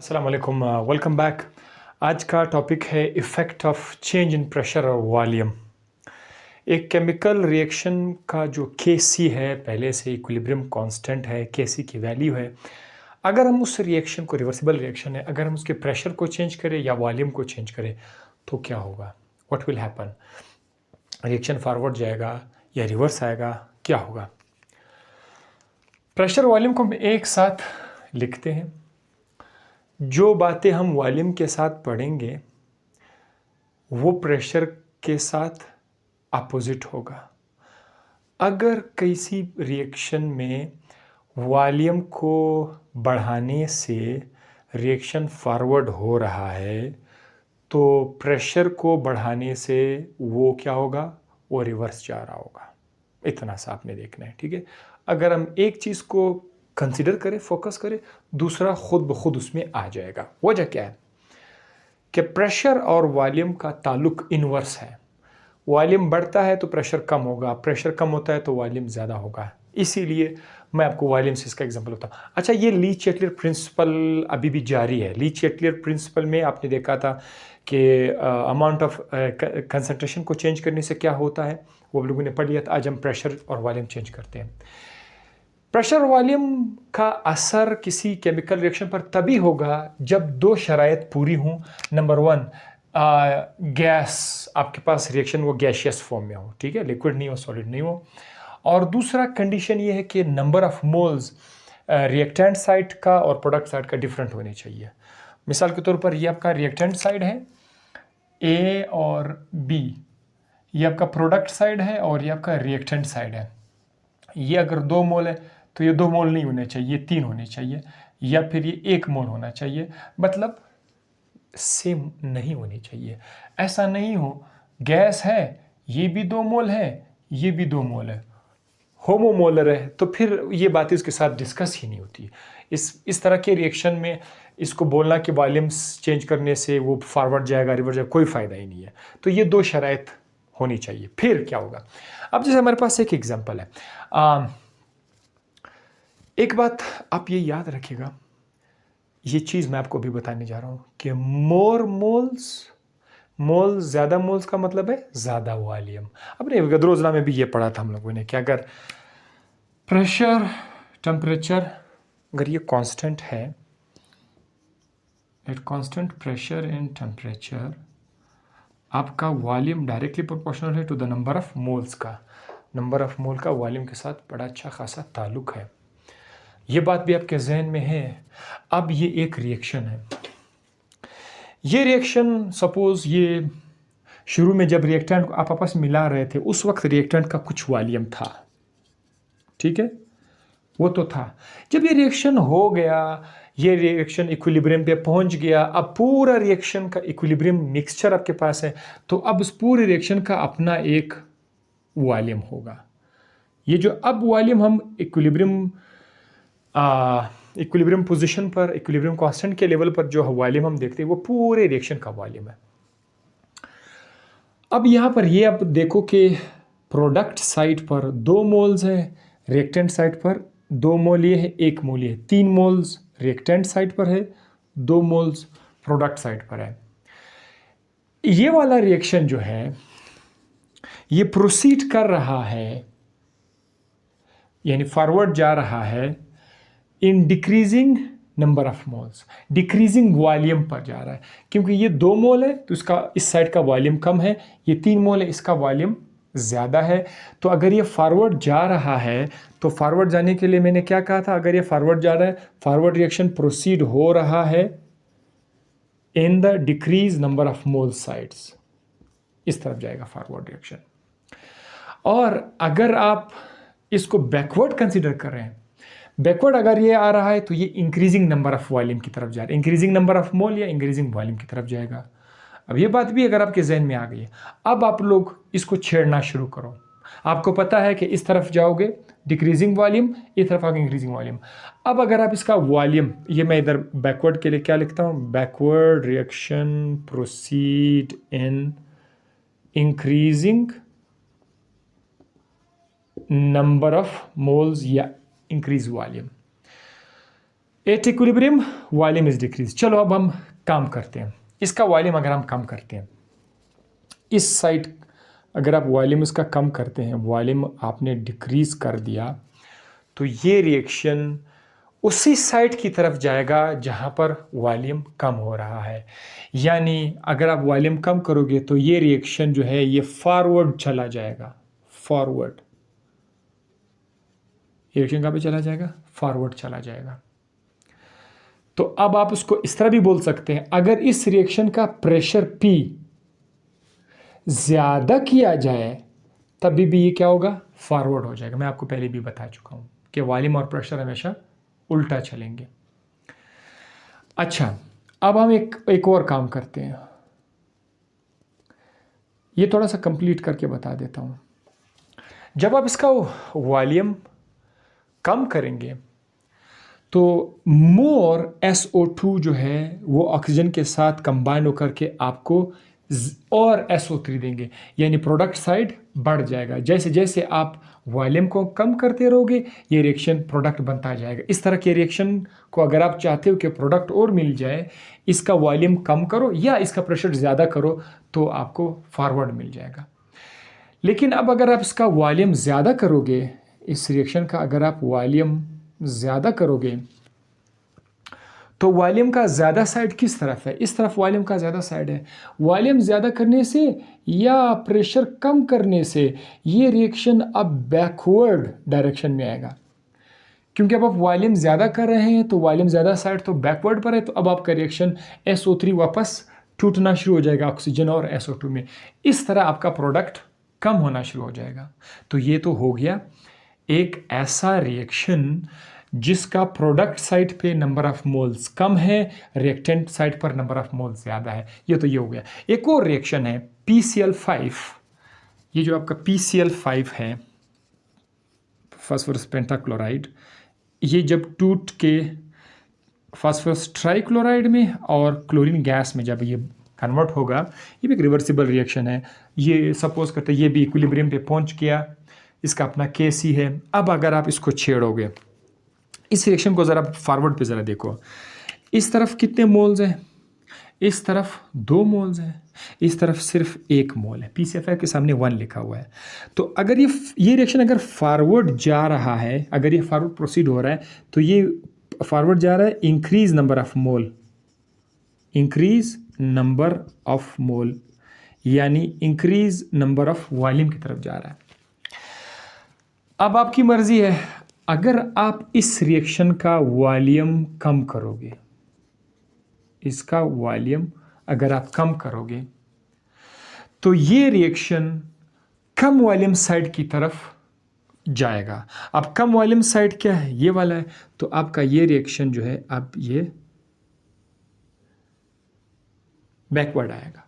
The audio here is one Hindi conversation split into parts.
अस्सलाम वालेकुम, वेलकम बैक। आज का टॉपिक है effect of change in pressure और वॉल्यूम। एक केमिकल रिएक्शन का जो Kc है पहले से इक्विलिब्रियम कांस्टेंट है, Kc की वैल्यू है। अगर हम उस रिएक्शन को, रिवर्सिबल रिएक्शन है, अगर हम उसके प्रेशर को चेंज करें या वॉल्यूम को चेंज करें तो क्या होगा? What will happen? Reaction forward जाएगा या रिवर्स आएगा? क्या होगा? प्रेशर वॉल्यूम को हम एक साथ लिखते हैं। जो बातें हम वॉल्यूम के साथ पढ़ेंगे वो प्रेशर के साथ अपोजिट होगा। अगर किसी रिएक्शन में वॉल्यूम को बढ़ाने से रिएक्शन फॉरवर्ड हो रहा है तो प्रेशर को बढ़ाने से वो क्या होगा? वो रिवर्स जा रहा होगा। इतना सा आपने देखना है, ठीक है। अगर हम एक चीज़ को कंसिडर करें, फोकस करें, दूसरा खुद ब खुद उसमें आ जाएगा। वजह क्या है कि प्रेशर और वॉल्यूम का ताल्लुक इनवर्स है। वॉल्यूम बढ़ता है तो प्रेशर कम होगा, प्रेशर कम होता है तो वॉल्यूम ज़्यादा होगा। इसीलिए मैं आपको वॉल्यूम से इसका एग्जांपल बताऊँ। अच्छा, ये ली-चैटलियर प्रिंसिपल अभी भी जारी है। ली-चैटलियर प्रिंसिपल में आपने देखा था कि अमाउंट ऑफ कंसंट्रेशन को चेंज करने से क्या होता है, वो लोगों ने पढ़ लिया था। आज हम प्रेशर और वॉल्यूम चेंज करते हैं। प्रेशर वॉल्यूम का असर किसी केमिकल रिएक्शन पर तभी होगा जब दो शराइत पूरी हों। नंबर वन, गैस, आपके पास रिएक्शन वो गैशियस फॉर्म में हो, ठीक है, लिक्विड नहीं हो, सॉलिड नहीं हो। और दूसरा कंडीशन ये है कि number of moles reactant side का और प्रोडक्ट साइड का डिफरेंट होने चाहिए। मिसाल के तौर पर ये आपका रिएक्टेंट साइड है ए और बी, ये आपका प्रोडक्ट साइड है और ये आपका रिएक्टेंट साइड है। ये अगर 2 मोल है तो ये 2 मोल नहीं होने चाहिए, ये 3 होने चाहिए, या फिर ये 1 मोल होना चाहिए। मतलब सेम नहीं होनी चाहिए। ऐसा नहीं हो, गैस है, ये भी 2 मोल है, ये भी 2 मोल है, होमोमोलर है, तो फिर ये बातें इसके साथ डिस्कस ही नहीं होती। इस तरह के रिएक्शन में इसको बोलना कि वॉल्यूम्स चेंज करने से वो फॉरवर्ड जाएगा, रिवर्स जाएगा, कोई फ़ायदा ही नहीं है। तो ये 2 शराइत होनी चाहिए। फिर क्या होगा? अब जैसे हमारे पास एक एग्जांपल है। एक बात आप ये याद रखिएगा, ये चीज़ मैं आपको अभी बताने जा रहा हूँ कि मोर मोल्स, मोल ज़्यादा मोल्स का मतलब है ज़्यादा वॉल्यूम। अपने गदरोजना में भी ये पढ़ा था हम लोगों ने कि अगर प्रेशर, टेम्परेचर अगर ये कांस्टेंट है, at constant pressure and temperature, आपका वॉल्यूम डायरेक्टली प्रोपोर्शनल है to the number of moles का। नंबर ऑफ मोल का वॉल्यूम के साथ बड़ा अच्छा खासा ताल्लुक है। ये बात भी आपके जहन में है। अब ये एक रिएक्शन है। ये रिएक्शन, सपोज ये शुरू में जब रिएक्टेंट को आप आपस में मिला रहे थे उस वक्त रिएक्टेंट का कुछ वॉल्यूम था, ठीक है, वो तो था। जब ये रिएक्शन हो गया, ये रिएक्शन इक्विलिब्रियम पे पहुंच गया, अब पूरा रिएक्शन का इक्विलिब्रियम मिक्सचर आपके पास है, तो अब उस पूरे रिएक्शन का अपना एक वॉल्यूम होगा। ये जो अब वॉल्यूम हम इक्विलिब्रियम पोजीशन पर, इक्विलिब्रियम कांस्टेंट के लेवल पर जो वॉल्यूम हम देखते हैं वो पूरे रिएक्शन का वॉल्यूम है। अब यहाँ पर ये आप देखो कि प्रोडक्ट साइड पर 2 मोल्स है, रिएक्टेंट साइड पर 2 मोल ये है, 1 मोल ये है, 3 मोल्स रिएक्टेंट साइड पर है, 2 मोल्स प्रोडक्ट साइड पर है। ये वाला रिएक्शन जो है ये प्रोसीड कर रहा है, यानी फॉरवर्ड जा रहा है in decreasing number of moles, decreasing volume पर जा रहा है। क्योंकि ये 2 मोल है तो इसका इस साइड का वॉल्यूम कम है, ये 3 मोल है, इसका वॉल्यूम ज़्यादा है। तो अगर ये फॉरवर्ड जा रहा है तो फॉरवर्ड जाने के लिए मैंने क्या कहा था? अगर ये फॉरवर्ड जा रहा है, फॉरवर्ड रिएक्शन प्रोसीड हो रहा है in the decrease number of mole sides, इस तरफ जाएगा फॉरवर्ड रिएक्शन। और अगर आप इसको बैकवर्ड कंसिडर कर रहे हैं, बैकवर्ड अगर ये आ रहा है तो ये इंक्रीजिंग नंबर ऑफ वॉल्यूम की तरफ जा रहा है, इंक्रीजिंग नंबर ऑफ मोल या इंक्रीजिंग वॉल्यूम की तरफ जाएगा। अब ये बात भी अगर आपके जहन में आ गई है, अब आप लोग इसको छेड़ना शुरू करो। आपको पता है कि इस तरफ जाओगे डिक्रीजिंग वॉल्यूम, इस तरफ आगे इंक्रीजिंग वॉल्यूम। अब अगर आप इसका वॉल्यूम, ये मैं इधर बैकवर्ड के लिए क्या लिखता हूँ, backward reaction proceed in increasing number of moles या increase volume. At equilibrium volume is decrease. चलो अब हम काम करते हैं, इसका वॉल्यूम अगर हम कम करते हैं, इस साइड अगर आप वॉल्यूम इसका कम करते हैं, वॉल्यूम आपने डिक्रीज कर दिया, तो ये रिएक्शन उसी साइड की तरफ जाएगा जहाँ पर वॉल्यूम कम हो रहा है। यानी अगर आप वॉल्यूम कम करोगे तो ये रिएक्शन जो है ये फॉरवर्ड चला जाएगा, फॉरवर्ड। रिएक्शन कहाँ पे चला जाएगा? फॉरवर्ड चला जाएगा। तो अब आप उसको इस तरह भी बोल सकते हैं, अगर इस रिएक्शन का प्रेशर P ज़्यादा किया जाए तभी भी ये क्या होगा? फॉरवर्ड हो जाएगा। मैं आपको पहले भी बता चुका हूँ कि वॉल्यूम और प्रेशर हमेशा उल्टा चलेंगे। अच्छा, अब हम एक और काम करते हैं, ये थोड़ा सा कंप्लीट करके बता देता हूँ। जब आप इसका वॉल्यूम कम करेंगे तो मोर SO2 जो है वो ऑक्सीजन के साथ कंबाइन होकर के आपको और SO3 देंगे, यानी प्रोडक्ट साइड बढ़ जाएगा। जैसे जैसे आप वॉल्यूम को कम करते रहोगे ये रिएक्शन प्रोडक्ट बनता जाएगा। इस तरह के रिएक्शन को अगर आप चाहते हो कि प्रोडक्ट और मिल जाए, इसका वॉल्यूम कम करो या इसका प्रेशर ज़्यादा करो तो आपको फॉरवर्ड मिल जाएगा। लेकिन अब अगर आप इसका वॉल्यूम ज़्यादा करोगे, इस रिएक्शन का अगर आप वॉल्यूम ज़्यादा करोगे तो वॉल्यूम का ज़्यादा साइड किस तरफ है? इस तरफ वॉल्यूम का ज़्यादा साइड है। वॉल्यूम ज़्यादा करने से या प्रेशर कम करने से ये रिएक्शन अब बैकवर्ड डायरेक्शन में आएगा, क्योंकि अब आप वॉल्यूम ज़्यादा कर रहे हैं तो वॉल्यूम ज़्यादा साइड तो बैकवर्ड पर है, तो अब आपका रिएक्शन SO3 वापस टूटना शुरू हो जाएगा ऑक्सीजन और SO2 में। इस तरह आपका प्रोडक्ट कम होना शुरू हो जाएगा। तो ये तो हो गया एक ऐसा रिएक्शन जिसका प्रोडक्ट साइड पे नंबर ऑफ मोल्स कम है, रिएक्टेंट साइड पर नंबर ऑफ मोल्स ज़्यादा है। ये तो ये हो गया। एक और रिएक्शन है PCl5। ये जो आपका PCl5 है, फास्फोरस पेंटाक्लोराइड, ये जब टूट के फास्फोरस ट्राइक्लोराइड में और क्लोरीन गैस में जब ये कन्वर्ट होगा, ये भी एक रिवर्सिबल रिएक्शन है। ये सपोज करते ये भी इक्विलिब्रियम पे पहुंच गया, इसका अपना Kc है। अब अगर आप इसको छेड़ोगे, इस रिएक्शन को ज़रा फॉरवर्ड पे ज़रा देखो, इस तरफ कितने मोल्स हैं? इस तरफ 2 मोल्स हैं, इस तरफ सिर्फ 1 मोल है। PCl5 के सामने 1 लिखा हुआ है। तो अगर ये रिएक्शन अगर फॉरवर्ड जा रहा है, अगर ये फॉरवर्ड प्रोसीड हो रहा है, तो ये फॉरवर्ड जा रहा है increase number of mole, increase number of मोल, यानी इंक्रीज नंबर ऑफ वॉल्यूम की तरफ जा रहा है। अब आपकी मर्जी है, अगर आप इस रिएक्शन का वॉल्यूम कम करोगे, इसका वॉल्यूम अगर आप कम करोगे तो ये रिएक्शन कम वॉल्यूम साइड की तरफ जाएगा। अब कम वॉल्यूम साइड क्या है? ये वाला है। तो आपका ये रिएक्शन जो है अब ये बैकवर्ड आएगा।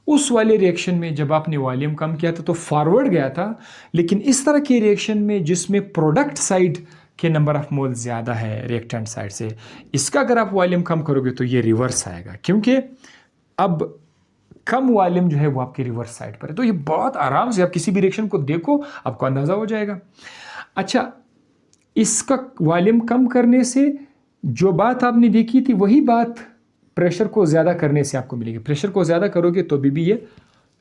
उस वाले रिएक्शन में जब आपने वॉल्यूम कम किया था तो फॉरवर्ड गया था, लेकिन इस तरह के रिएक्शन में जिसमें प्रोडक्ट साइड के नंबर ऑफ मोल ज़्यादा है रिएक्टेंट साइड से, इसका अगर आप वॉल्यूम कम करोगे तो ये रिवर्स आएगा, क्योंकि अब कम वॉल्यूम जो है वो आपके रिवर्स साइड पर है। तो ये बहुत आराम से आप किसी भी रिएक्शन को देखो, आपको अंदाज़ा हो जाएगा। अच्छा, इसका वॉल्यूम कम करने से जो बात आपने देखी थी वही बात प्रेशर को ज़्यादा करने से आपको मिलेगी। प्रेशर को ज़्यादा करोगे तो भी ये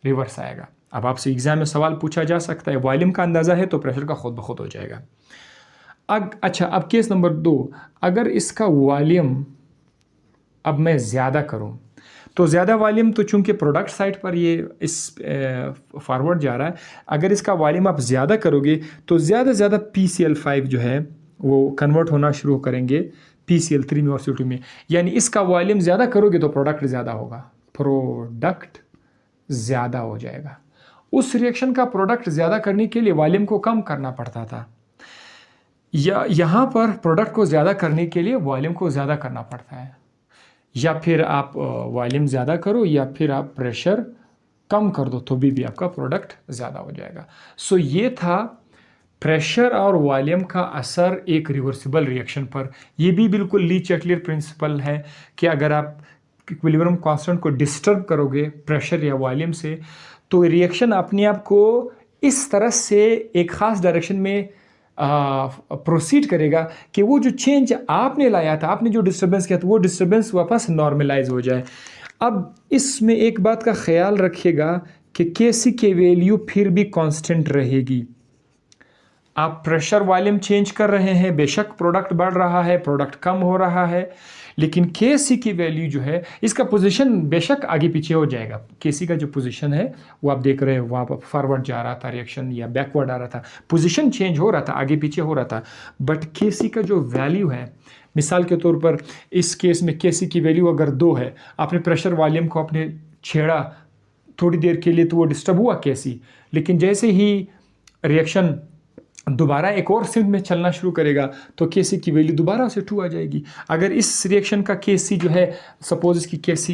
रिवर्स आएगा। अब आपसे एग्जाम में सवाल पूछा जा सकता है, वॉल्यूम का अंदाज़ा है तो प्रेशर का खुद ब खुद हो जाएगा। अच्छा, अब केस नंबर 2, अगर इसका वॉल्यूम अब मैं ज़्यादा करूं, तो ज़्यादा वॉल्यूम तो चूंकि प्रोडक्ट साइड पर ये इस फॉरवर्ड जा रहा है, अगर इसका वॉल्यूम आप ज़्यादा करोगे तो ज़्यादा PCl5 जो है वो कन्वर्ट होना शुरू करेंगे PCl3 में और CO2 में। यानी इसका वॉल्यूम ज़्यादा करोगे तो प्रोडक्ट ज़्यादा होगा, प्रोडक्ट ज़्यादा हो जाएगा। उस रिएक्शन का प्रोडक्ट ज़्यादा करने के लिए वॉल्यूम को कम करना पड़ता था, या यहाँ पर प्रोडक्ट को ज़्यादा करने के लिए वॉल्यूम को ज़्यादा करना पड़ता है। या फिर आप वॉल्यूम ज़्यादा करो या फिर आप प्रेशर कम कर दो तो भी आपका प्रोडक्ट ज़्यादा हो जाएगा। सो ये था प्रेशर और वॉल्यूम का असर एक रिवर्सिबल रिएक्शन पर। यह भी बिल्कुल ली चैटलियर प्रिंसिपल है कि अगर आप इक्विलिब्रियम कांस्टेंट को डिस्टर्ब करोगे प्रेशर या वॉल्यूम से, तो रिएक्शन अपने आप को इस तरह से एक ख़ास डायरेक्शन में प्रोसीड करेगा कि वो जो चेंज आपने लाया था, आपने जो डिस्टर्बेंस किया था, वो डिस्टर्बेंस वापस नॉर्मलाइज हो जाए। अब इसमें एक बात का ख्याल रखिएगा कि केसी की वैल्यू फिर भी कांस्टेंट रहेगी। आप प्रेशर वॉल्यूम चेंज कर रहे हैं, बेशक प्रोडक्ट बढ़ रहा है, प्रोडक्ट कम हो रहा है, लेकिन केसी की वैल्यू जो है, इसका पोजीशन बेशक आगे पीछे हो जाएगा। केसी का जो पोजीशन है वो आप देख रहे हैं, वहाँ पर फॉरवर्ड जा रहा था रिएक्शन या बैकवर्ड आ रहा था, पोजीशन चेंज हो रहा था, आगे पीछे हो रहा था। बट केसी का जो वैल्यू है, मिसाल के तौर पर इस केस में केसी की वैल्यू अगर 2 है, आपने प्रेशर वॉल्यूम को आपने छेड़ा थोड़ी देर के लिए तो वो डिस्टर्ब हुआ केसी, लेकिन जैसे ही रिएक्शन दोबारा एक और सिंक में चलना शुरू करेगा तो केसी की वैल्यू दोबारा से 2 आ जाएगी। अगर इस रिएक्शन का केसी जो है, सपोज इसकी केसी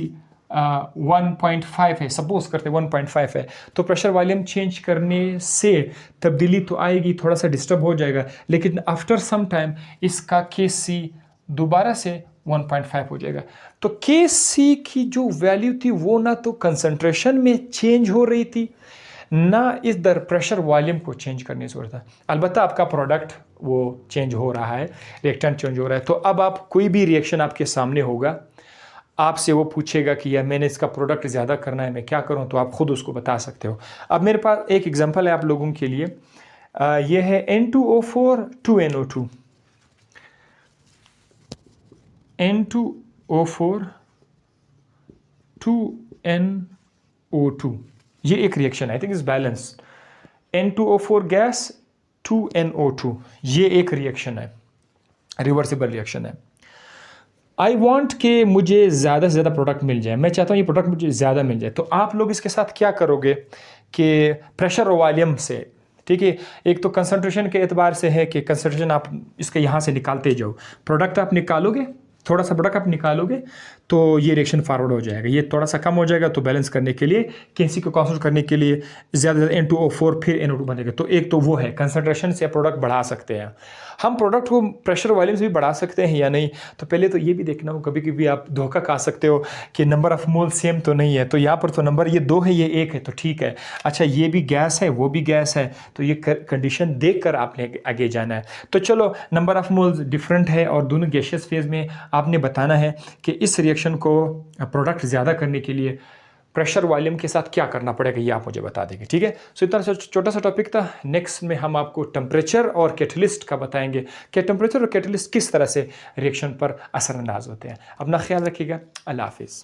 1.5 है, सपोज करते 1.5 है, तो प्रेशर वॉल्यूम चेंज करने से तब्दीली तो आएगी, थोड़ा सा डिस्टर्ब हो जाएगा, लेकिन आफ्टर सम टाइम इसका केसी दोबारा से 1.5 हो जाएगा। तो केसी की जो वैल्यू थी वो ना तो कंसंट्रेशन में चेंज हो रही थी, ना इस दर प्रेशर वॉल्यूम को चेंज करने की ज़रूरत है। अलबत्ता आपका प्रोडक्ट वो चेंज हो रहा है, रिएक्टेंट चेंज हो रहा है, तो अब आप कोई भी रिएक्शन आपके सामने होगा, आपसे वो पूछेगा कि यार मैंने इसका प्रोडक्ट ज़्यादा करना है, मैं क्या करूं, तो आप खुद उसको बता सकते हो। अब मेरे पास एक एग्जांपल है आप लोगों के लिए, ये है N2O4 2NO2, N2O4 2NO2, ये एक रिएक्शन है, I think is balanced. N2O4 gas 2NO2, ये एक रिएक्शन है, रिवर्सिबल रिएक्शन है। आई वॉन्ट कि मुझे ज़्यादा से ज़्यादा प्रोडक्ट मिल जाए, मैं चाहता हूँ ये प्रोडक्ट मुझे ज़्यादा मिल जाए। तो आप लोग इसके साथ क्या करोगे कि प्रेशर और वॉल्यूम से, ठीक है, एक तो कंसंट्रेशन के एतबार से है कि कंसंट्रेशन आप इसके यहाँ से निकालते जाओ, प्रोडक्ट आप निकालोगे, थोड़ा सा प्रोडक्ट आप निकालोगे तो ये रिएक्शन फॉरवर्ड हो जाएगा, ये थोड़ा सा कम हो जाएगा, तो बैलेंस करने के लिए, केसी को कांस्टेंट करने के लिए ज़्यादा N2O4 फिर NO2 बनेगा। तो एक तो वो है कंसंट्रेशन से प्रोडक्ट बढ़ा सकते हैं हम, प्रोडक्ट को प्रेशर वॉल्यूम से भी बढ़ा सकते हैं या नहीं। तो पहले तो ये भी देखना हो, कभी कभी आप धोखा खा सकते हो कि नंबर ऑफ मोल सेम तो नहीं है, तो यहाँ पर तो नंबर ये 2 है, ये 1 है, तो ठीक है, अच्छा ये भी गैस है, वो भी गैस है, तो ये कंडीशन देख कर आपने आगे जाना है। तो चलो नंबर ऑफ मोल्स डिफरेंट है और दोनों गैसियस फेज में आपने बताना है कि इस रिएक्शन को प्रोडक्ट ज़्यादा करने के लिए प्रेशर वॉल्यूम के साथ क्या करना पड़ेगा, ये आप मुझे बता देंगे, ठीक है। सो इतना सा छोटा सा टॉपिक था। नेक्स्ट में हम आपको टेम्परेचर और कैटलिस्ट का बताएंगे कि टेम्परेचर और कैटलिस्ट किस तरह से रिएक्शन पर असरअंदाज होते हैं। अपना ख्याल रखिएगा। अल्लाह हाफिज़।